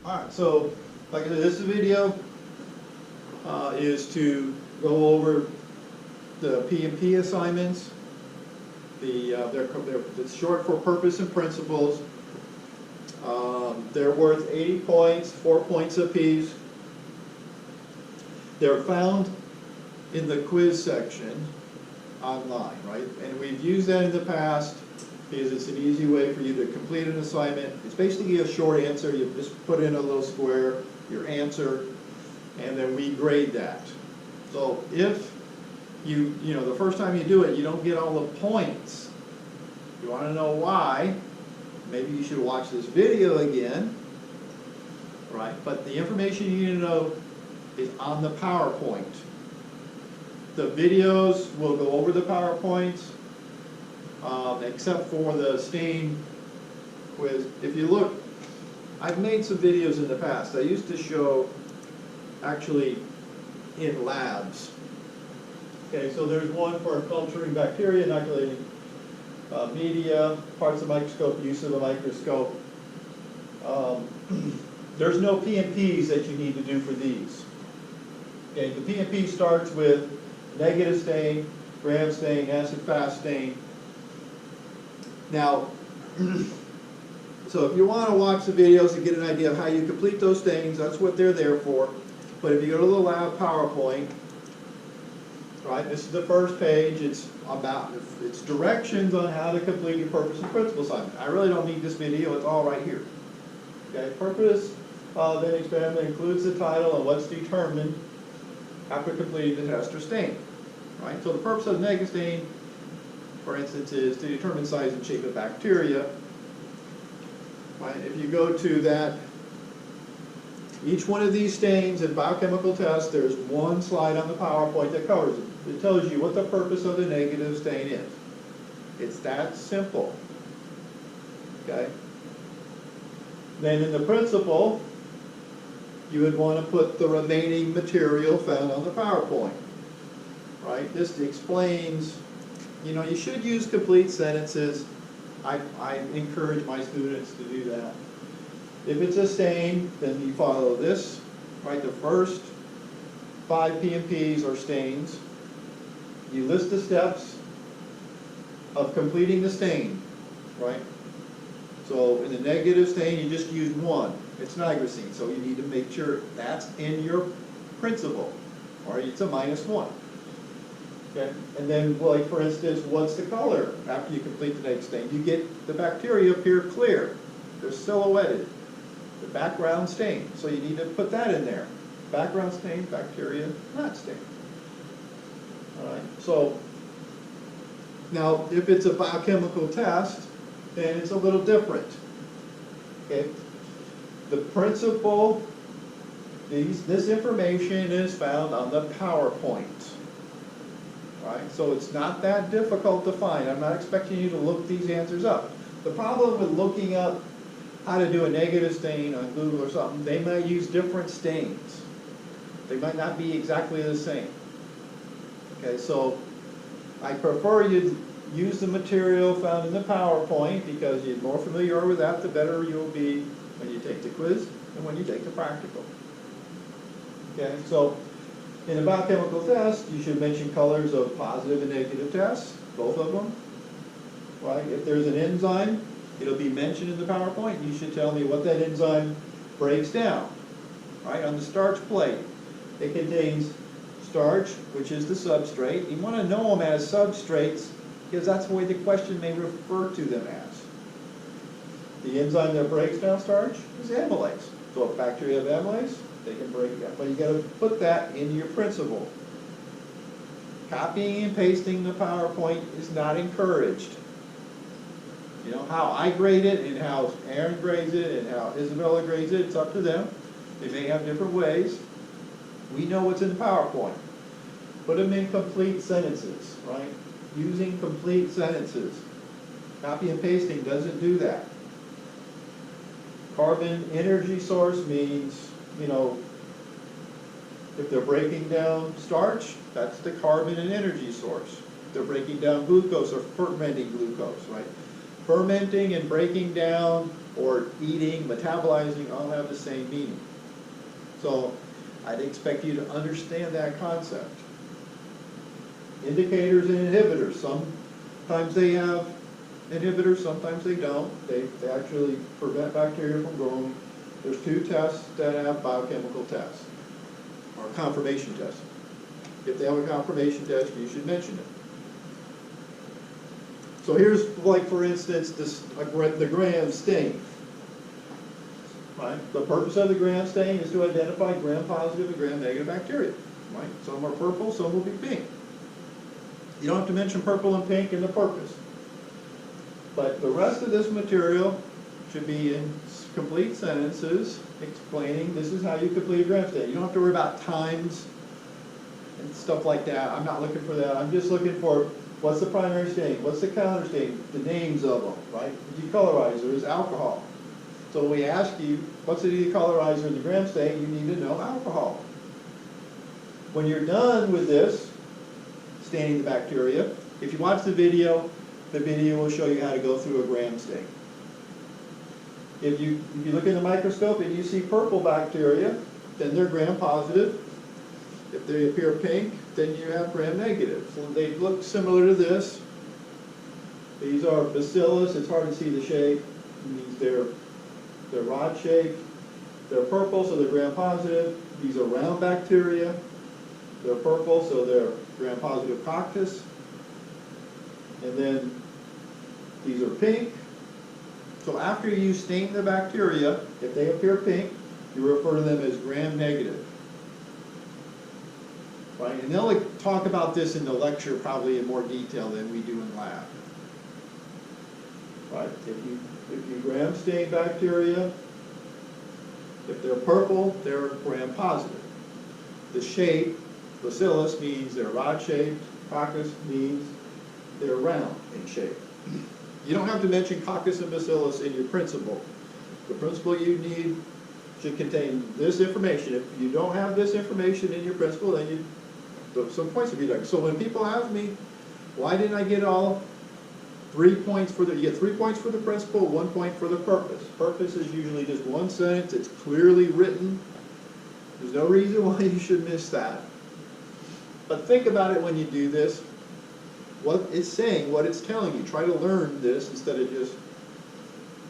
Alright, so like I said, this video is to go over the P&P assignments. It's short for purpose and principles. They're worth 80 points, 4 points apiece. They're found in the quiz section online, right? And we've used that in the past because it's an easy way for you to complete an assignment. It's basically a short answer. You just put in a little square, your answer, and then we grade that. So if you know, the first time you do it, you don't get all the points. You want to know why? Maybe you should watch this video again, right? But the information you need to know is on the PowerPoint. The videos will go over the PowerPoints, except for the STAIN quiz. If you look, I've made some videos in the past. I used to show actually in labs. Okay, so there's one for culturing bacteria, inoculating media, parts of the microscope, use of a microscope. There's no P&Ps that you need to do for these. Okay, the P&P starts with negative stain, gram stain, acid-fast stain. Now, so if you want to watch the videos and get an idea of how you complete those stains, that's what they're there for. But if you go to the lab PowerPoint, right, this is the first page. It's directions on how to complete your purpose and principle assignment. I really don't need this video. It's all right here. Okay, purpose of an experiment includes the title and what's determined after completing the test or stain. Right? So the purpose of the negative stain, for instance, is to determine size and shape of bacteria. Right? If you go to that, each one of these stains and biochemical tests, there's one slide on the PowerPoint that covers it. It tells you what the purpose of the negative stain is. It's that simple. Okay? Then in the principle, you would want to put the remaining material found on the PowerPoint. Right? This explains, you know, you should use complete sentences. I encourage my students to do that. If it's a stain, then you follow this, right? The first 5 P&Ps are stains. You list the steps of completing the stain, right? So in the negative stain, you just use one. It's nigrosine, so you need to make sure that's in your principle, or it's a -1. Okay? And then, like for instance, what's the color after you complete the negative stain? You get the bacteria appear clear. They're silhouetted. The background stain. So you need to put that in there. Background stain, bacteria, not stain. All right. So now, if it's a biochemical test, then it's a little different. Okay. The principle, this information is found on the PowerPoint. Right? So it's not that difficult to find. I'm not expecting you to look these answers up. The problem with looking up how to do a negative stain on Google or something, they might use different stains. They might not be exactly the same. Okay, so I prefer you use the material found in the PowerPoint because the more familiar with that, the better you'll be when you take the quiz and when you take the practical. Okay, so in a biochemical test, you should mention colors of positive and negative tests, both of them. Right? If there's an enzyme, it'll be mentioned in the PowerPoint. You should tell me what that enzyme breaks down. Right? On the starch plate, it contains starch, which is the substrate. You want to know them as substrates because that's the way the question may refer to them as. The enzyme that breaks down starch is amylase. So if bacteria have amylase, they can break that. But you got to put that into your principle. Copying and pasting the PowerPoint is not encouraged. You know, how I grade it and how Aaron grades it and how Isabella grades it, it's up to them. They may have different ways. We know what's in the PowerPoint. Put them in complete sentences, right? Using complete sentences. Copy and pasting doesn't do that. Carbon energy source means, you know, if they're breaking down starch, that's the carbon and energy source. If they're breaking down glucose or fermenting glucose, right? fermenting and breaking down or eating, metabolizing all have the same meaning. So I'd expect you to understand that concept. Indicators and inhibitors. Sometimes they have inhibitors, sometimes they don't. They actually prevent bacteria from growing. There's two tests that have biochemical tests, or confirmation tests. If they have a confirmation test, you should mention it. So here's, like, for instance, the Gram stain. Right? The purpose of the Gram stain is to identify gram-positive and gram-negative bacteria. Right? Some are purple, some will be pink. You don't have to mention purple and pink in the purpose. But the rest of this material should be in complete sentences explaining this is how you complete a Gram stain. You don't have to worry about times and stuff like that. I'm not looking for that. I'm just looking for what's the primary stain, what's the counter stain, the names of them, right? The decolorizer is alcohol. So when we ask you, what's the decolorizer in the Gram stain, you need to know alcohol. When you're done with this, staining the bacteria, if you watch the video will show you how to go through a Gram stain. If you look in the microscope and you see purple bacteria, then they're gram-positive. If they appear pink, then you have gram-negative. So they look similar to this. These are bacillus. It's hard to see the shape. They're rod-shaped. They're purple, so they're gram-positive. These are round bacteria. They're purple, so they're gram-positive coccus. And then these are pink. So after you stain the bacteria, if they appear pink, you refer to them as gram-negative. Right? And they'll talk about this in the lecture probably in more detail than we do in lab. Right? If you gram stain bacteria, if they're purple, they're gram-positive. The shape, bacillus, means they're rod-shaped. Coccus means they're round in shape. You don't have to mention coccus and bacillus in your principle. The principle you need should contain this information. If you don't have this information in your principle, then some points will be done. So when people ask me, why didn't I get all 3 points for you get 3 points for the principle, 1 point for the purpose. Purpose is usually just one sentence. It's clearly written. There's no reason why you should miss that. But think about it when you do this. What it's saying, what it's telling you. Try to learn this instead of just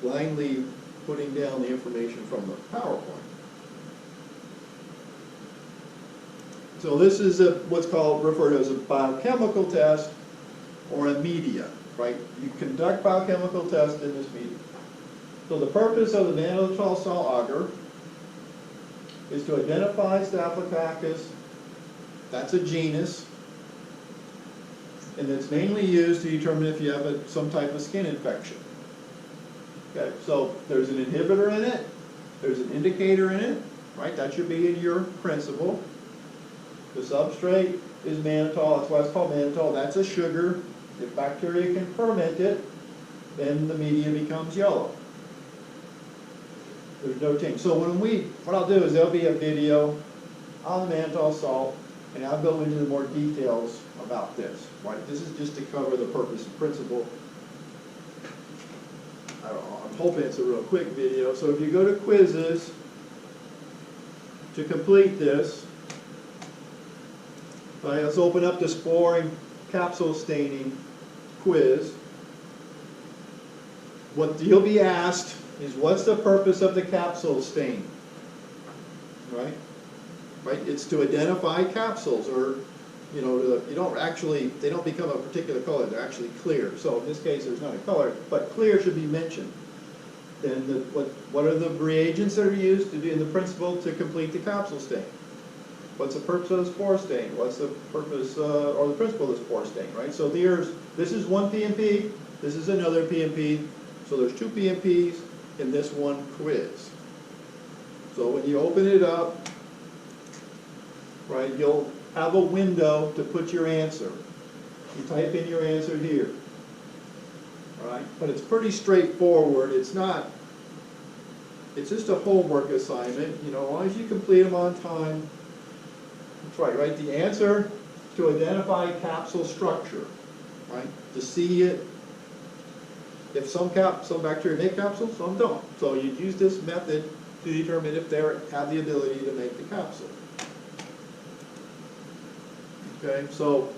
blindly putting down the information from the PowerPoint. So this is what's referred to as a biochemical test or a media, right? You conduct biochemical tests in this media. So the purpose of the mannitol salt agar is to identify Staphylococcus. That's a genus. And it's mainly used to determine if you have some type of skin infection. Okay, so there's an inhibitor in it, there's an indicator in it, right? That should be in your principle. The substrate is mannitol, that's why it's called mannitol. That's a sugar. If bacteria can ferment it, then the media becomes yellow. There's no change. So what I'll do is there'll be a video on the mannitol salt, and I'll go into more details about this. Right? This is just to cover the purpose and principle. I'm hoping it's a real quick video. So if you go to quizzes, to complete this, right, let's open up the spore and capsule staining quiz. What you'll be asked is, what's the purpose of the capsule stain? Right? Right? It's to identify capsules, or they don't become a particular color, they're actually clear. So in this case, there's not a color, but clear should be mentioned. Then what are the reagents that are used to do in the principle to complete the capsule stain? What's the purpose of the spore stain? What's the purpose or the principle of the spore stain, right? So this is one PMP, this is another PMP, so there's two PMPs in this one quiz. So when you open it up, right, you'll have a window to put your answer. You type in your answer here. All right? But it's pretty straightforward. It's just a homework assignment. As long as you complete them on time. That's right? The answer to identify capsule structure, right? To see it, if some bacteria make capsules, some don't. So you use this method to determine if they have the ability to make the capsule. Okay, so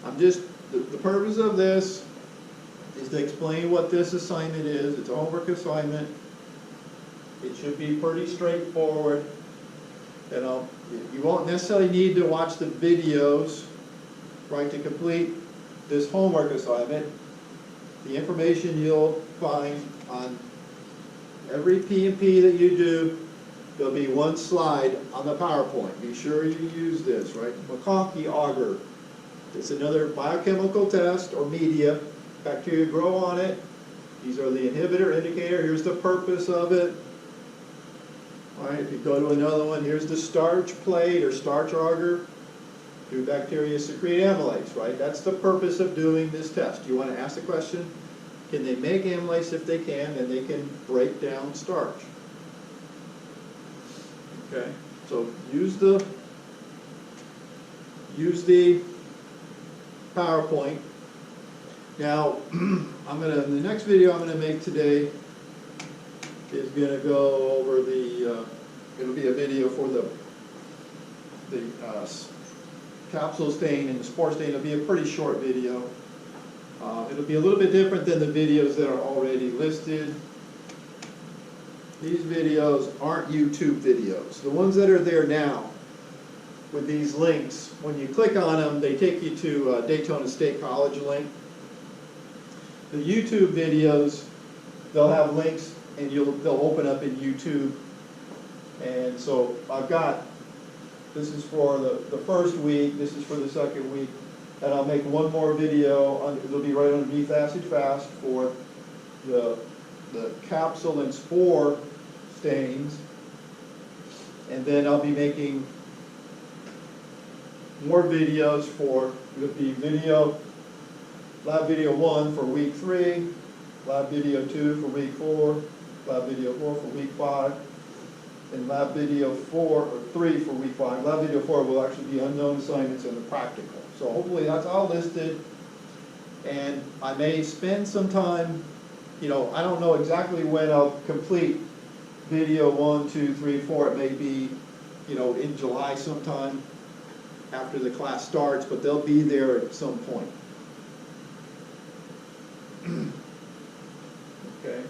the purpose of this is to explain what this assignment is. It's a homework assignment. It should be pretty straightforward. You know, you won't necessarily need to watch the videos, right, to complete this homework assignment. The information you'll find on every P&P that you do, there'll be one slide on the PowerPoint. Be sure you use this, right? McConkey agar. It's another biochemical test or media. Bacteria grow on it. These are the inhibitor, indicator. Here's the purpose of it. All right, if you go to another one, here's the starch plate or starch agar. Do bacteria secrete amylase, right? That's the purpose of doing this test. You want to ask the question, can they make amylase? If they can, then they can break down starch. Okay, so use the PowerPoint. Now, the next video I'm gonna make today is gonna go over it'll be a video for the capsule stain and the spore stain. It'll be a pretty short video. It'll be a little bit different than the videos that are already listed. These videos aren't YouTube videos. The ones that are there now with these links, when you click on them, they take you to Daytona State College link. The YouTube videos, they'll have links and they'll open up in YouTube. And so this is for the first week, this is for the second week, and I'll make one more video, it'll be right underneath Acid Fast for the capsule and spore stains. And then I'll be making more videos it'll be lab video 1 for week 3, lab video 2 for week 4, lab video 4 for week 5, and lab video 3 for week 5. Lab video 4 will actually be unknown assignments and the practical. So hopefully that's all listed, and I may spend some time, I don't know exactly when I'll complete video 1, 2, 3, 4. It may be, in July sometime after the class starts, but they'll be there at some point. Okay.